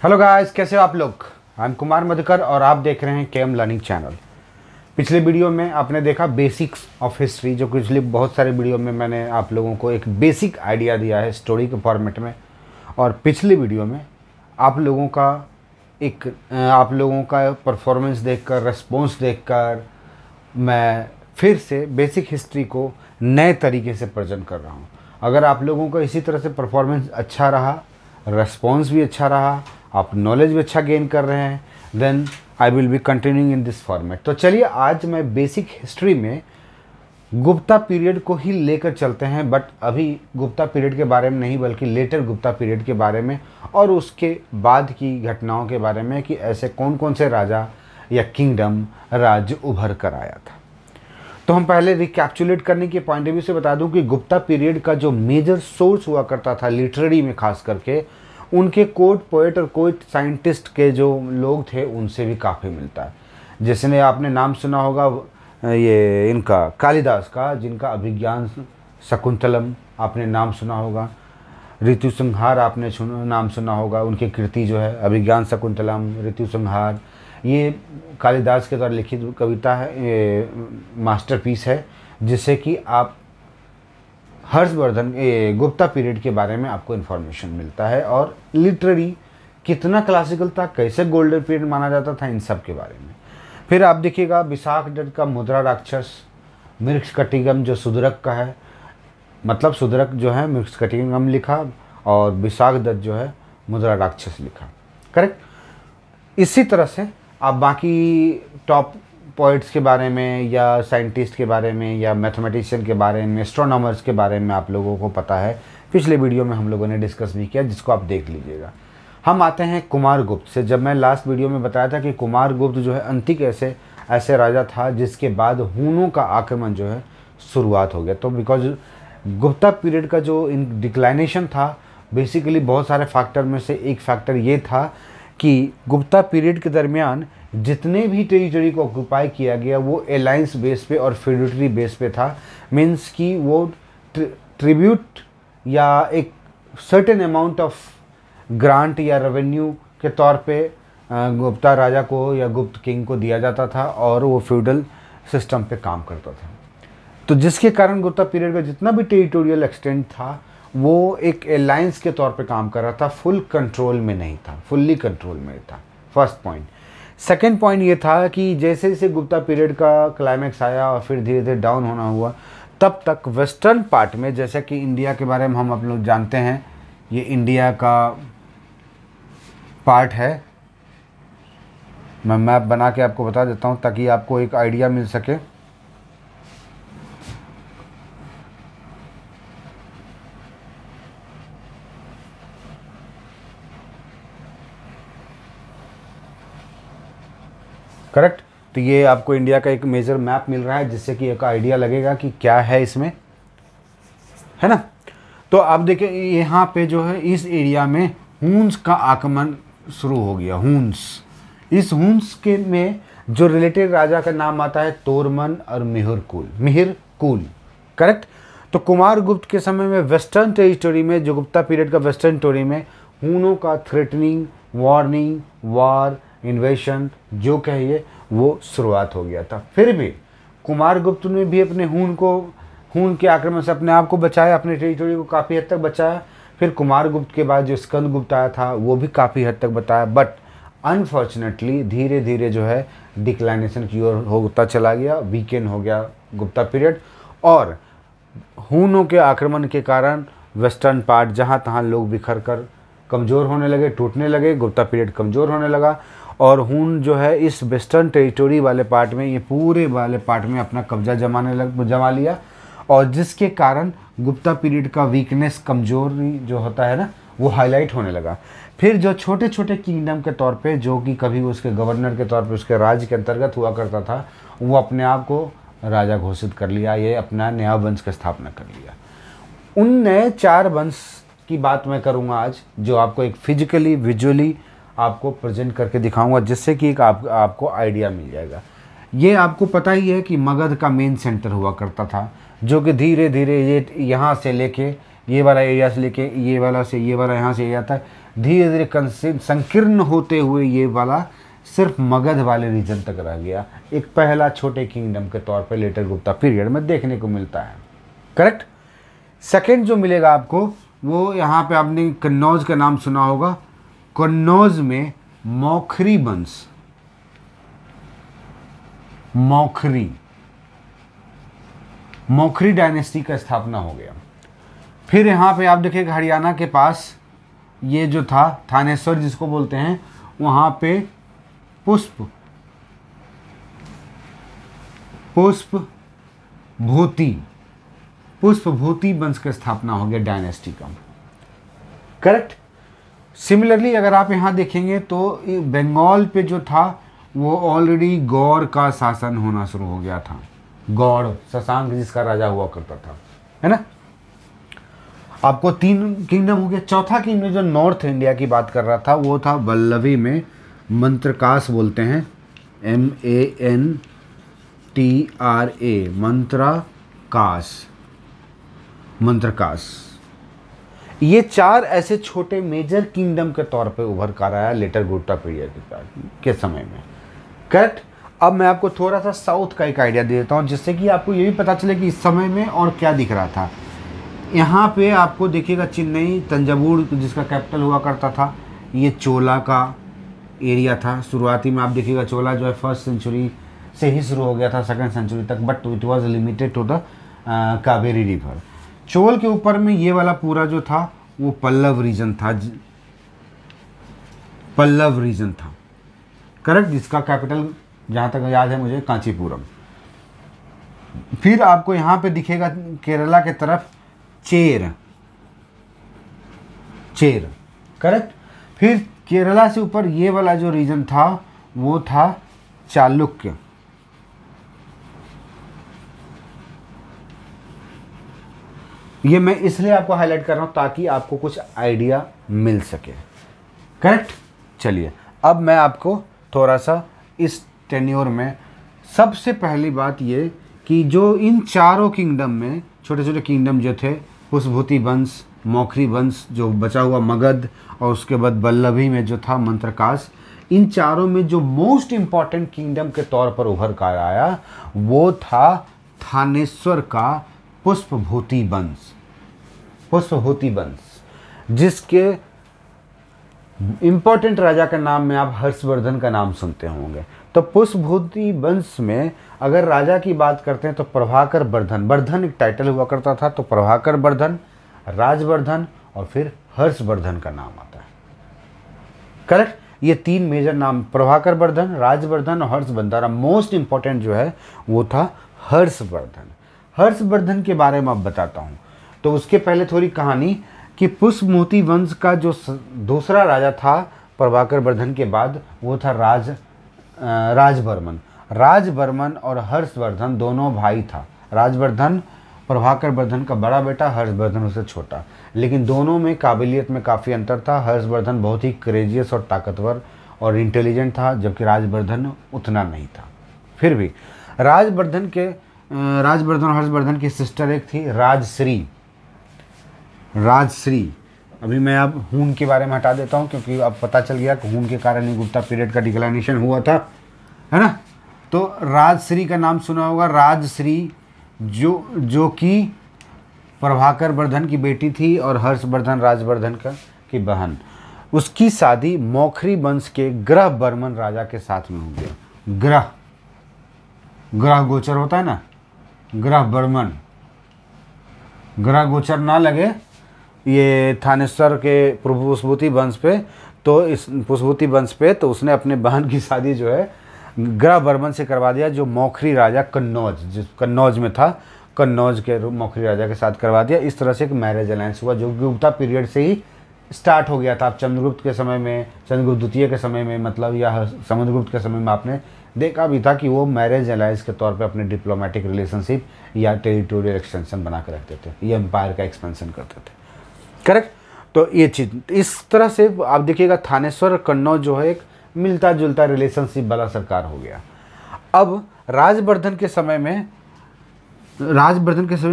Hello guys, कैसे हो आप लोग। आई एम कुमार मधुकर और आप देख रहे हैं केएम लर्निंग चैनल। पिछले वीडियो में आपने देखा बेसिक्स ऑफ हिस्ट्री, जो पिछले बहुत सारे वीडियो में मैंने आप लोगों को एक बेसिक आइडिया दिया है स्टोरी के फॉर्मेट में। और पिछले वीडियो में आप लोगों का परफॉर्मेंस देखकर, रेस्पॉन्स देखकर मैं फिर से बेसिक हिस्ट्री को नए तरीके से प्रेजेंट कर रहा हूँ। अगर आप लोगों का इसी तरह से परफॉर्मेंस अच्छा रहा, रेस्पॉन्स भी अच्छा रहा, आप नॉलेज भी अच्छा गेन कर रहे हैं, then I will be continuing in this format. तो चलिए आज मैं बेसिक हिस्ट्री में गुप्ता पीरियड को ही लेकर चलते हैं, बट अभी गुप्ता पीरियड के बारे में नहीं बल्कि लेटर गुप्ता पीरियड के बारे में और उसके बाद की घटनाओं के बारे में कि ऐसे कौन कौन से राजा या किंगडम राज्य उभर कर आया था। तो हम पहले रिकैप्चुलेट करने के पॉइंट ऑफ व्यू से बता दूं कि गुप्ता पीरियड का जो मेजर सोर्स हुआ करता था लिटरेरी में, खास करके उनके कोर्ट पोएट और कोर्ट साइंटिस्ट के जो लोग थे उनसे भी काफ़ी मिलता है। जिसने आपने नाम सुना होगा ये इनका कालिदास का, जिनका अभिज्ञान शकुंतलम आपने नाम सुना होगा। ऋतुसंहार आपने नाम सुना होगा, उनकी कृति जो है अभिज्ञान शकुंतलम, ऋतुसंहार, ये कालिदास के द्वारा लिखित कविता है, ये मास्टरपीस है, जिससे कि आप हर्षवर्धन गुप्ता पीरियड के बारे में आपको इन्फॉर्मेशन मिलता है और लिटरेरी कितना क्लासिकल था, कैसे गोल्डन पीरियड माना जाता था, इन सब के बारे में। फिर आप देखिएगा विशाख दत्त का मुद्रा राक्षस, मृक्षकटिकम जो सुदरक का है, मतलब सुदरक जो है मृक्षकटिकम लिखा और विशाख दत्त जो है मुद्रा राक्षस लिखा, करेक्ट। इसी तरह से आप बाकी टॉप पोइट्स के बारे में या साइंटिस्ट के बारे में या मैथमेटिशियन के बारे में, एस्ट्रोनॉमर्स के बारे में आप लोगों को पता है, पिछले वीडियो में हम लोगों ने डिस्कस भी किया, जिसको आप देख लीजिएगा। हम आते हैं कुमारगुप्त से। जब मैं लास्ट वीडियो में बताया था कि कुमारगुप्त जो है अंतिक ऐसे राजा था जिसके बाद हूनों का आक्रमण जो है शुरुआत हो गया। तो बिकॉज गुप्ता पीरियड का जो इन डिक्लाइनेशन था, बेसिकली बहुत सारे फैक्टर में से एक फैक्टर ये था कि गुप्ता पीरियड के दरमियान जितने भी टेरिटरी को ऑक्यूपाई किया गया वो अलायंस बेस पे और फेड्यूटरी बेस पे था। मीन्स कि वो ट्रिब्यूट या एक सर्टेन अमाउंट ऑफ ग्रांट या रेवेन्यू के तौर पे गुप्ता राजा को या गुप्त किंग को दिया जाता था और वो फ्यूडल सिस्टम पे काम करता था। तो जिसके कारण गुप्ता पीरियड का जितना भी टेरिटोरियल एक्सटेंट था वो एक अलायंस के तौर पे काम कर रहा था, फुल कंट्रोल में नहीं था, फुल्ली कंट्रोल में था। First point. सेकेंड पॉइंट ये था कि जैसे जैसे गुप्ता पीरियड का क्लाइमैक्स आया और फिर धीरे धीरे डाउन होना हुआ, तब तक वेस्टर्न पार्ट में, जैसे कि इंडिया के बारे में हम आप लोग जानते हैं, ये इंडिया का पार्ट है। मैं मैप बना के आपको बता देता हूँ ताकि आपको एक आइडिया मिल सके। करेक्ट। तो ये आपको इंडिया का एक मेजर मैप मिल रहा है, जिससे कि एक आइडिया लगेगा कि क्या है इसमें, है ना। तो आप देखिए यहाँ पे जो है इस एरिया में हून्स का आक्रमण शुरू हो गया। हून्स, इस हून्स के में जो रिलेटेड राजा का नाम आता है तोरमन और मिहिरकुल, करेक्ट। तो कुमारगुप्त के समय में वेस्टर्न टेरिटरी में, जो गुप्ता पीरियड का वेस्टर्न टेरिटरी में हूनों का थ्रेटनिंग, वार्निंग, वार, इन्वेशन जो कहिए वो शुरुआत हो गया था। फिर भी कुमारगुप्त ने भी अपने हून के आक्रमण से अपने आप को बचाया, अपने टेरिटरी को काफ़ी हद तक बचाया। फिर कुमारगुप्त के बाद जो स्कंदगुप्त आया था वो भी काफ़ी हद तक बताया, बट अनफॉर्चुनेटली धीरे धीरे जो है डिक्लाइनेशन की ओर होता चला गया, वीकेंड हो गया गुप्ता पीरियड। और हूनों के आक्रमण के कारण वेस्टर्न पार्ट जहाँ तहाँ लोग बिखर कर कमज़ोर होने लगे, टूटने लगे, गुप्ता पीरियड कमज़ोर होने लगा। और हून जो है इस वेस्टर्न टेरिटरी वाले पार्ट में, ये पूरे वाले पार्ट में अपना कब्जा जमा लिया, और जिसके कारण गुप्ता पीरियड का वीकनेस, कमजोरी जो होता है ना, वो हाईलाइट होने लगा। फिर जो छोटे छोटे किंगडम के तौर पे, जो कि कभी उसके गवर्नर के तौर पे उसके राज्य के अंतर्गत हुआ करता था, वो अपने आप को राजा घोषित कर लिया, ये अपना नया वंश की स्थापना कर लिया। उन नए 4 वंश की बात मैं करूँगा आज, जो आपको एक फिजिकली विजुअली आपको प्रेजेंट करके दिखाऊंगा, जिससे कि एक आपको आइडिया मिल जाएगा। ये आपको पता ही है कि मगध का मेन सेंटर हुआ करता था, जो कि धीरे धीरे ये यहाँ से लेके ये वाला एरिया से लेके ये वाला से ये वाला यहाँ से एरिया तक धीरे धीरे संकीर्ण होते हुए ये वाला सिर्फ मगध वाले रीजन तक रह गया। एक पहला छोटे किंगडम के तौर पे लेटर गुप्ता पीरियड में देखने को मिलता है। करेक्ट। सेकंड जो मिलेगा आपको वो यहाँ पे आपने कन्नौज का नाम सुना होगा। कन्नौज में मौखरी वंश, मौखरी डायनेस्टी का स्थापना हो गया। फिर यहाँ पे आप देखिएगा हरियाणा के पास ये जो था थानेश्वर जिसको बोलते हैं, वहाँ पे पुष्प भूति वंश की स्थापना हो गया डायनेस्टी का। करेक्ट। सिमिलरली अगर आप यहाँ देखेंगे तो बंगाल पे जो था वो ऑलरेडी गौड़ का शासन होना शुरू हो गया था। गौड़ शशांक जिसका राजा हुआ करता था, है ना। आपको 3 किंगडम हो गया। चौथा किंगडम जो नॉर्थ इंडिया की बात कर रहा था वो था वल्लभी में मंत्रकास बोलते हैं, MANTRA, मंत्रकास। ये 4 ऐसे छोटे मेजर किंगडम के तौर पे उभर कर आया लेटर गुप्ता पीरियड के समय में। करेक्ट। अब मैं आपको थोड़ा सा साउथ का एक आइडिया दे देता हूँ जिससे कि आपको ये भी पता चले कि इस समय में और क्या दिख रहा था। यहाँ पे आपको देखिएगा चेन्नई, तंजावुर जिसका कैपिटल हुआ करता था, ये चोला का एरिया था। शुरुआती में आप देखिएगा चोला जो है 1st सेंचुरी से ही शुरू हो गया था 2nd सेंचुरी तक, but it was limited to the Kaveri river. Chola के ऊपर में ये वाला पूरा जो था वो पल्लव रीजन था। करेक्ट। जिसका कैपिटल जहाँ तक याद है मुझे कांचीपुरम। फिर आपको यहाँ पे दिखेगा केरला के तरफ चेर। करेक्ट। फिर केरला से ऊपर ये वाला जो रीजन था वो था चालुक्य। ये मैं इसलिए आपको हाईलाइट कर रहा हूं ताकि आपको कुछ आइडिया मिल सके। करेक्ट। चलिए अब मैं आपको थोड़ा सा इस टेन्योर में सबसे पहली बात ये कि जो इन चारों किंगडम में छोटे छोटे किंगडम जो थे, पुष्पभूति वंश, मौखरी वंश, जो बचा हुआ मगध, और उसके बाद वल्लभी में जो था मंत्रकास, इन चारों में जो मोस्ट इम्पॉर्टेंट किंगडम के तौर पर उभर कर आया वो था थानेश्वर का पुष्पभूति वंश, जिसके इम्पोर्टेंट राजा का नाम में आप हर्षवर्धन का नाम सुनते होंगे। तो पुष्पभूति वंश में अगर राजा की बात करते हैं तो प्रभाकर वर्धन एक टाइटल हुआ करता था, तो प्रभाकर वर्धन, राजवर्धन और फिर हर्षवर्धन का नाम आता है। करेक्ट। ये 3 मेजर नाम, प्रभाकर वर्धन, राजवर्धन और हर्षवर्धन। मोस्ट इंपॉर्टेंट जो है वो था हर्षवर्धन के बारे में अब बताता हूँ। तो उसके पहले थोड़ी कहानी कि पुष्पभूति वंश का जो दूसरा राजा था प्रभाकर वर्धन के बाद वो था राजवर्मन और हर्षवर्धन दोनों भाई था। राजवर्धन प्रभाकर वर्धन का बड़ा बेटा, हर्षवर्धन उससे छोटा, लेकिन दोनों में काबिलियत में काफ़ी अंतर था। हर्षवर्धन बहुत ही करेजियस और ताकतवर और इंटेलिजेंट था, जबकि राजवर्धन उतना नहीं था। फिर भी राजवर्धन और हर्षवर्धन की सिस्टर एक थी राजश्री। अभी मैं अब हून के बारे में हटा देता हूँ क्योंकि अब पता चल गया कि हून के कारण ही गुप्ता पीरियड का डिक्लाइनेशन हुआ था, है ना। तो राजश्री का नाम सुना होगा। राजश्री जो कि प्रभाकर वर्धन की बेटी थी और हर्षवर्धन राजवर्धन की बहन। उसकी शादी मौखरी वंश के ग्रह बर्मन राजा के साथ में हो गया। ग्रह गोचर होता है ना, ग्रह बर्मन, ग्रह गोचर ना लगे ये थानेश्वर के पुष्पभूति वंश पे, तो इस पुष्पभूति वंश पे तो उसने अपने बहन की शादी जो है ग्रह बर्मन से करवा दिया, जो मौखरी राजा कन्नौज में था, कन्नौज के मौखरी राजा के साथ करवा दिया। इस तरह से एक मैरिज अलायंस हुआ जो गुप्ता पीरियड से ही स्टार्ट हो गया था। आप चंद्रगुप्त के समय में, चंद्रगुप्त द्वितीय के समय में मतलब, या समुद्रगुप्त के समय में आपने देखा भी था कि वो मैरिज अलायंस के तौर पे अपने डिप्लोमेटिक रिलेशनशिप या टेरिटोरियल एक्सटेंशन बना के रखते थे, ये एम्पायर का एक्सपेंशन करते थे। करेक्ट। तो ये चीज़ इस तरह से आप देखिएगा थानेश्वर और कन्नौज जो है एक मिलता जुलता रिलेशनशिप वाला सरकार हो गया। अब राजवर्धन के समय में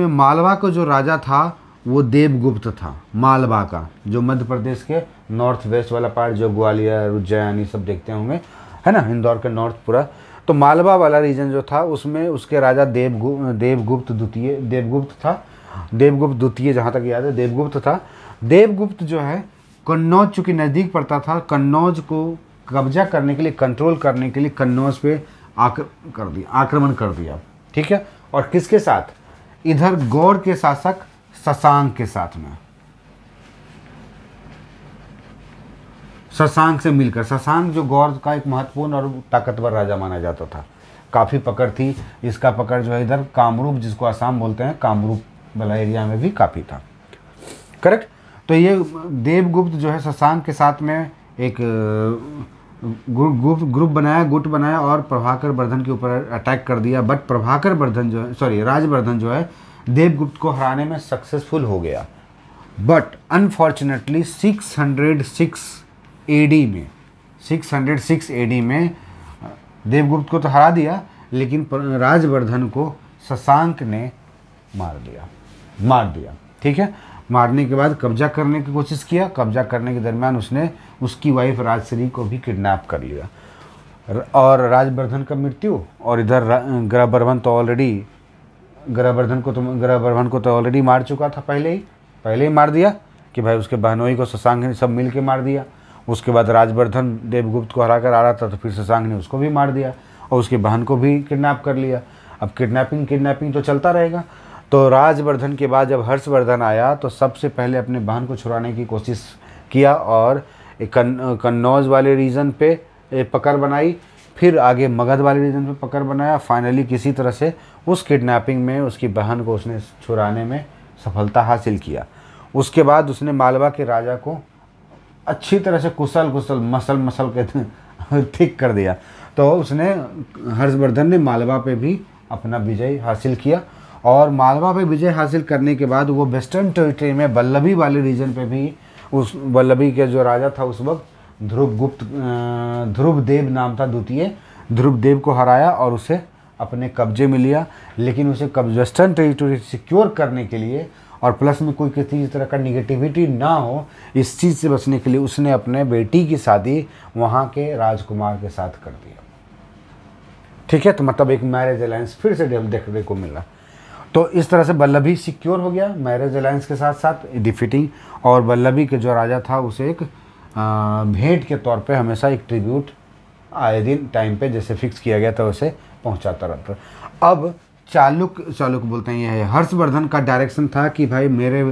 मालवा का जो राजा था वो देवगुप्त था, मालवा का, जो मध्य प्रदेश के नॉर्थ वेस्ट वाला पार्ट, जो ग्वालियर उज्जैन ये सब देखते होंगे, है ना, इंदौर के नॉर्थ पूरा। तो मालवा वाला रीजन जो था उसमें उसके राजा देवगुप्त द्वितीय, देवगुप्त था, देवगुप्त द्वितीय जहाँ तक याद है देवगुप्त था। देवगुप्त जो है कन्नौज चूँकि नज़दीक पड़ता था, कन्नौज को कब्जा करने के लिए, कंट्रोल करने के लिए कन्नौज पे आक्रमण कर दिया, ठीक है। और किसके साथ? इधर गौड़ के शासक शशांक के साथ में, शशांक से मिलकर। शशांक जो गौड़ का एक महत्वपूर्ण और ताकतवर राजा माना जाता था, काफ़ी पकड़ थी इसका, पकड़ जो है इधर कामरूप, जिसको असम बोलते हैं, कामरूप वाला एरिया में भी काफ़ी था, करेक्ट। तो ये देवगुप्त जो है शशांक के साथ में एक ग्रुप बनाया, गुट बनाया और प्रभाकर वर्धन के ऊपर अटैक कर दिया। बट प्रभाकर वर्धन जो है, सॉरी, राजवर्धन जो है देवगुप्त को हराने में सक्सेसफुल हो गया। बट अनफॉर्चुनेटली 606 एडी में, 606 एडी में देवगुप्त को तो हरा दिया, लेकिन राजवर्धन को शशांक ने मार दिया, ठीक है। मारने के बाद कब्जा करने की कोशिश किया। कब्जा करने के दरमियान उसने उसकी वाइफ राजश्री को भी किडनैप कर लिया और राजवर्धन का मृत्यु। और इधर ग्रहवर्धन को तो ऑलरेडी मार चुका था, पहले ही मार दिया कि भाई उसके बहनोई को शशांक ने सब मिल के मार दिया। उसके बाद राजवर्धन देवगुप्त को हरा कर आ रहा था, तो फिर शशांक ने उसको भी मार दिया और उसकी बहन को भी किडनैप कर लिया। अब किडनैपिंग तो चलता रहेगा। तो राजवर्धन के बाद जब हर्षवर्धन आया तो सबसे पहले अपने बहन को छुड़ाने की कोशिश किया और कन्नौज वाले रीजन पे पकड़ बनाई, फिर आगे मगध वाले रीजन पे पकड़ बनाया। फाइनली किसी तरह से उस किडनैपिंग में उसकी बहन को उसने छुड़ाने में सफलता हासिल किया। उसके बाद उसने मालवा के राजा को अच्छी तरह से कुशल मसल के ठीक कर दिया। तो उसने हर्षवर्धन ने मालवा पे भी अपना विजय हासिल किया और मालवा पे विजय हासिल करने के बाद वो वेस्टर्न टेरिटरी में वल्लभी वाले रीजन पे भी, उस वल्लभी के जो राजा था उस वक्त ध्रुवदेव नाम था द्वितीय, ध्रुवदेव को हराया और उसे अपने कब्जे में लिया। लेकिन उसे वेस्टर्न टेरिटरी सिक्योर करने के लिए और प्लस में कोई किसी तरह का निगेटिविटी ना हो, इस चीज़ से बचने के लिए उसने अपने बेटी की शादी वहाँ के राजकुमार के साथ कर दिया, ठीक है। तो मतलब एक मैरिज अलायंस फिर से देखने को मिला। तो इस तरह से वल्लभी सिक्योर हो गया मैरिज अलायंस के साथ साथ डिफीटिंग, और वल्लभी के जो राजा था उसे एक भेंट के तौर पे हमेशा एक ट्रिब्यूट आए दिन टाइम पे जैसे फिक्स किया गया था उसे पहुंचाता रहता। अब चालुक्य बोलते हैं, ये है हर्षवर्धन का डायरेक्शन था कि भाई मेरे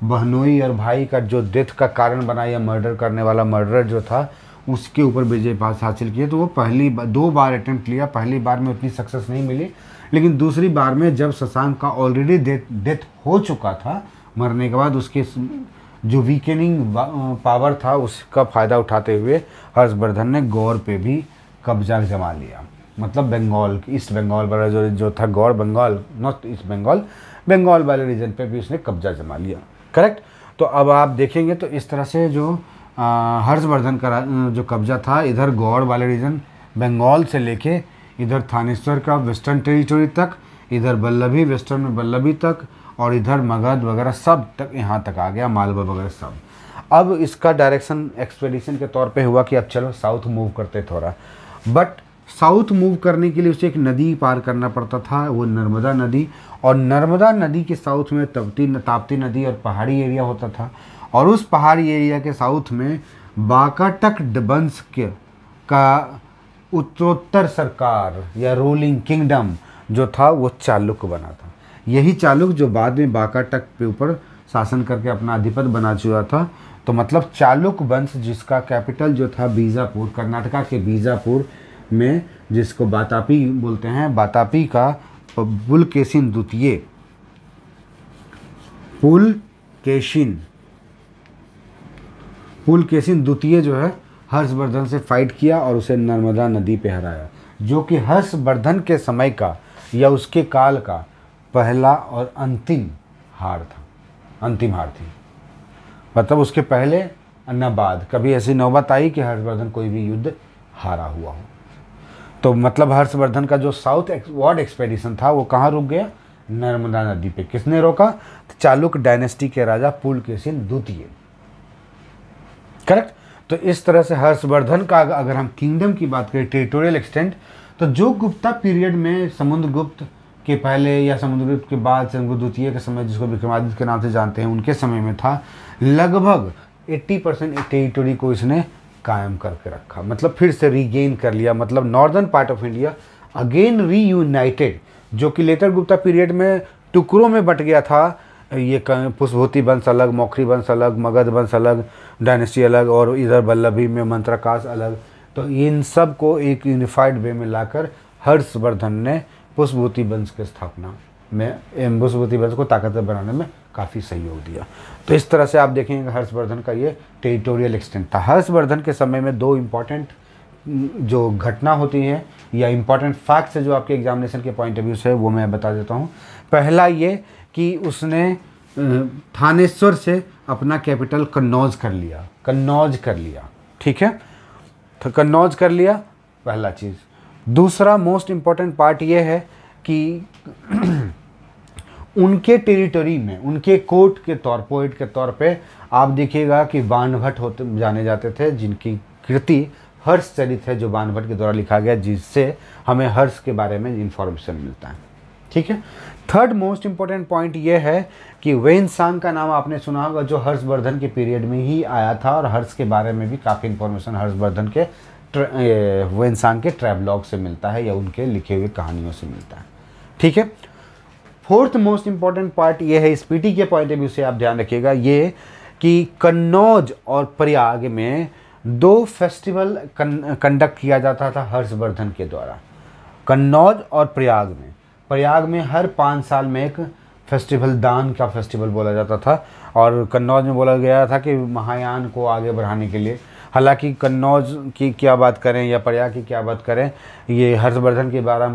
बहनोई और भाई का जो डेथ का कारण बना या मर्डर करने वाला मर्डरर जो था उसके ऊपर विजय पास हासिल किए। तो वो 2 बार अटेम्प्ट लिया, पहली बार में उतनी सक्सेस नहीं मिली, लेकिन दूसरी बार में जब शशांक का ऑलरेडी डेथ हो चुका था, मरने के बाद उसके जो वीकेनिंग पावर था उसका फ़ायदा उठाते हुए हर्षवर्धन ने गौड़ पे भी कब्जा जमा लिया। मतलब बंगाल, ईस्ट बंगाल वाला जो था गौड़, बंगाल नॉट ईस्ट बंगाल, बंगाल वाले रीजन पे भी उसने कब्जा जमा लिया, करेक्ट। तो अब आप देखेंगे तो इस तरह से जो हर्षवर्धन का जो कब्जा था इधर गौड़ वाले रीजन बंगाल से लेके इधर थानेश्वर का वेस्टर्न टेरिटरी तक, इधर वल्लभी वेस्टर्न में वल्लभी तक, और इधर मगध वगैरह सब तक यहाँ तक आ गया, मालवा वगैरह सब। अब इसका डायरेक्शन एक्सपेडिशन के तौर पे हुआ कि अब चलो साउथ मूव करते थोड़ा। बट साउथ मूव करने के लिए उसे एक नदी पार करना पड़ता था, वो नर्मदा नदी। और नर्मदा नदी के साउथ में ताप्ती नदी और पहाड़ी एरिया होता था, और उस पहाड़ी एरिया के साउथ में बाकाटक वंश का उत्तरोत्तर सरकार या रूलिंग किंगडम जो था वो चालुक्य बना था। यही चालुक्य जो बाद में बाकाटक के ऊपर शासन करके अपना अधिपति बना चुका था। तो मतलब चालुक्य वंश जिसका कैपिटल जो था बीजापुर, कर्नाटका के बीजापुर में, जिसको बातापी बोलते हैं, बातापी का पुलकेशिन द्वितीय, पुलकेशिन द्वितीय जो है हर्षवर्धन से फाइट किया और उसे नर्मदा नदी पे हराया, जो कि हर्षवर्धन के समय का या उसके काल का पहला और अंतिम हार थी। मतलब उसके पहले न बाद कभी ऐसी नौबत आई कि हर्षवर्धन कोई भी युद्ध हारा हुआ हो। तो मतलब हर्षवर्धन का जो साउथ वार्ड एक्सपेडिशन था वो कहाँ रुक गया? नर्मदा नदी पे। किसने रोका? तो चालुक्य डायनेस्टी के राजा पुलकेशिन द्वितीय। करेक्ट। तो इस तरह से हर्षवर्धन का अगर हम किंगडम की बात करें, टेरिटोरियल एक्सटेंट, तो जो गुप्ता पीरियड में समुद्रगुप्त के पहले या समुद्रगुप्त के बाद समुद्रगुप्त द्वितीय के समय, जिसको विक्रमादित्य के नाम से जानते हैं, उनके समय में था, लगभग 80% टेरिटोरी को इसने कायम करके रखा, मतलब फिर से रीगेन कर लिया। मतलब northern part of India again reunited, जो कि लेटर गुप्ता पीरियड में टुकड़ों में बट गया था। ये पुष्पभूति वंश अलग, मौखरी वंश अलग, मगध वंश अलग, डायनेस्टी अलग, और इधर वल्लभी में मंत्रकाश अलग। तो इन सब को एक यूनिफाइड वे में लाकर हर्षवर्धन ने पुष्पभूति वंश की स्थापना में, पुष्पभूति वंश को ताकतवर बनाने में काफ़ी सहयोग दिया। तो इस तरह से आप देखेंगे हर्षवर्धन का ये टेरिटोरियल एक्सटेंट था। हर्षवर्धन के समय में दो इम्पॉर्टेंट जो घटना होती है या इम्पॉर्टेंट फैक्ट्स है जो आपके एग्जामिनेशन के पॉइंट ऑफ व्यू से, वो मैं बता देता हूँ। पहला ये कि उसने थानेश्वर से अपना कैपिटल कन्नौज कर लिया, ठीक है, तो कन्नौज कर लिया, पहला चीज़। दूसरा मोस्ट इम्पॉर्टेंट पार्ट ये है कि उनके टेरिटरी में, उनके कोर्ट के पोएट के तौर पे आप देखिएगा कि बाणभट्ट होते जाने जाते थे, जिनकी कृति हर्ष चरित है, जो बाणभट्ट के द्वारा लिखा गया, जिससे हमें हर्ष के बारे में इंफॉर्मेशन मिलता है, ठीक है। थर्ड मोस्ट इम्पॉर्टेंट पॉइंट ये है कि वेनसांग का नाम आपने सुना होगा, जो हर्षवर्धन के पीरियड में ही आया था, और हर्ष के बारे में भी काफ़ी इंफॉर्मेशन हर्षवर्धन के वेनसांग के ट्रैवलॉग से मिलता है या उनके लिखे हुए कहानियों से मिलता है, ठीक है। फोर्थ मोस्ट इम्पॉर्टेंट पार्ट ये है, स्पीति के पॉइंट ऑफ व्यू से आप ध्यान रखिएगा, ये कि कन्नौज और प्रयाग में 2 फेस्टिवल कंडक्ट किया जाता था हर्षवर्धन के द्वारा। कन्नौज और प्रयाग में हर 5 साल में एक फेस्टिवल, दान का फेस्टिवल बोला जाता था, और कन्नौज में बोला गया था कि महायान को आगे बढ़ाने के लिए। हालांकि कन्नौज की क्या बात करें या प्रयाग की क्या बात करें, ये हर्षवर्धन के बारे में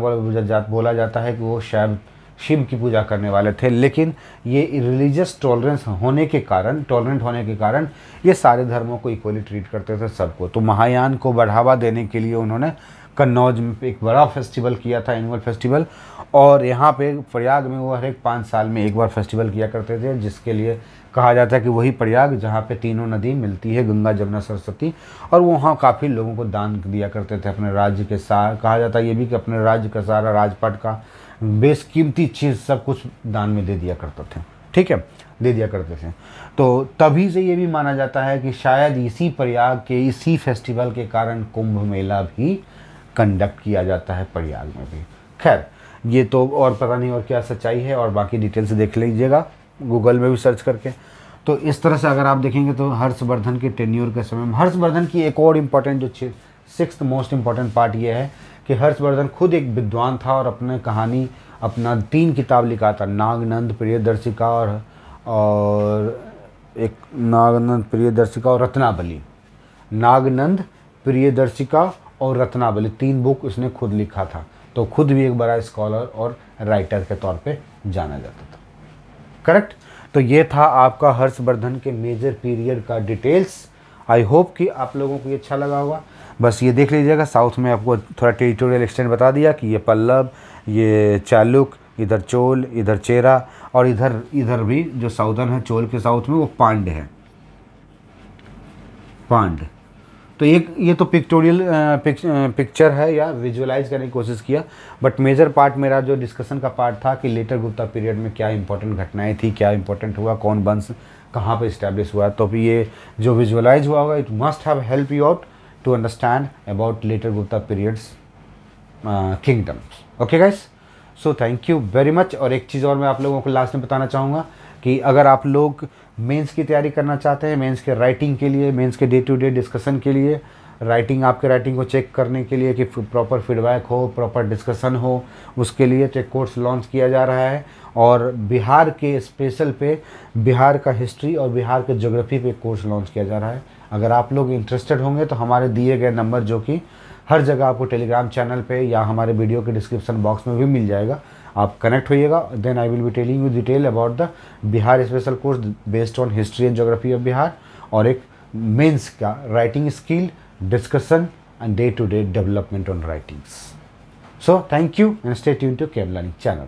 बोला जाता है कि वो शायद शिव की पूजा करने वाले थे, लेकिन ये रिलीजियस टॉलरेंट होने के कारण ये सारे धर्मों को इक्वली ट्रीट करते थे, सबको। तो महायान को बढ़ावा देने के लिए उन्होंने कन्नौज में एक बड़ा फेस्टिवल किया था, एनुअल फेस्टिवल, और यहाँ पे प्रयाग में वो हर एक 5 साल में एक बार फेस्टिवल किया करते थे, जिसके लिए कहा जाता है कि वही प्रयाग जहाँ पे तीनों नदी मिलती है, गंगा, जमुना, सरस्वती, और वहाँ काफ़ी लोगों को दान दिया करते थे अपने राज्य के साथ। कहा जाता है ये भी कि अपने राज्य का सारा राजपाट का बेशकीमती चीज़ सब कुछ दान में दे दिया करते थे, ठीक है, दे दिया करते थे। तो तभी से ये भी माना जाता है कि शायद इसी प्रयाग के इसी फेस्टिवल के कारण कुंभ मेला भी कंडक्ट किया जाता है प्रयाग में भी। खैर, ये तो और पता नहीं और क्या सच्चाई है, और बाकी डिटेल्स देख लीजिएगा गूगल में भी सर्च करके। तो इस तरह से अगर आप देखेंगे तो हर्षवर्धन के टेन्योर के समय में हर्षवर्धन की एक और इम्पॉर्टेंट जो 6th मोस्ट इम्पॉर्टेंट पार्ट ये है कि हर्षवर्धन खुद एक विद्वान था, और अपने कहानी अपना 3 किताब लिखा था, नागनंद, प्रियदर्शिका और एक नागनंद, प्रियदर्शिका और रत्नावली। नागनंद, प्रियदर्शिका और रत्नावली 3 बुक उसने खुद लिखा था। तो खुद भी एक बड़ा स्कॉलर और राइटर के तौर पे जाना जाता था। करेक्ट। तो ये था आपका हर्षवर्धन के मेजर पीरियड का डिटेल्स। आई होप कि आप लोगों को ये अच्छा लगा होगा। बस ये देख लीजिएगा, साउथ में आपको थोड़ा टेरिटोरियल एक्सटेंट बता दिया कि ये पल्लव, ये चालुक, इधर चोल, इधर चेरा, और इधर भी जो साउदर्न है चोल के साउथ में वो पांड है, पांड। तो ये तो पिक्टोरियल पिक्चर है या विजुअलाइज करने की कोशिश किया, बट मेजर पार्ट मेरा जो डिस्कशन का पार्ट था कि लेटर गुप्ता पीरियड में क्या इंपॉर्टेंट घटनाएं थी, क्या इंपॉर्टेंट हुआ, कौन वंश कहाँ पे इस्टेब्लिश हुआ। तो भी ये जो विजुअलाइज हुआ होगा, it must have help you out to understand about later Gupta periods kingdoms. Okay guys, so thank you very much. और एक चीज़ और मैं आप लोगों को लास्ट में बताना चाहूँगा कि अगर आप लोग मेंस की तैयारी करना चाहते हैं, मेंस के राइटिंग के लिए, मेंस के डे टू डे डिस्कशन के लिए, आपके राइटिंग को चेक करने के लिए कि प्रॉपर फीडबैक हो, प्रॉपर डिस्कशन हो, उसके लिए एक कोर्स लॉन्च किया जा रहा है। और बिहार के स्पेशल पे बिहार का हिस्ट्री और बिहार के ज्योग्राफी पे कोर्स लॉन्च किया जा रहा है। अगर आप लोग इंटरेस्टेड होंगे तो हमारे दिए गए नंबर, जो कि हर जगह आपको टेलीग्राम चैनल पे या हमारे वीडियो के डिस्क्रिप्शन बॉक्स में भी मिल जाएगा, आप कनेक्ट होइएगा। Then I will be telling you detail about the Bihar special course based on history and geography of Bihar, और एक मेंस का writing skill, discussion and day to day development on writings. So thank you and stay tuned to Chem learning channel.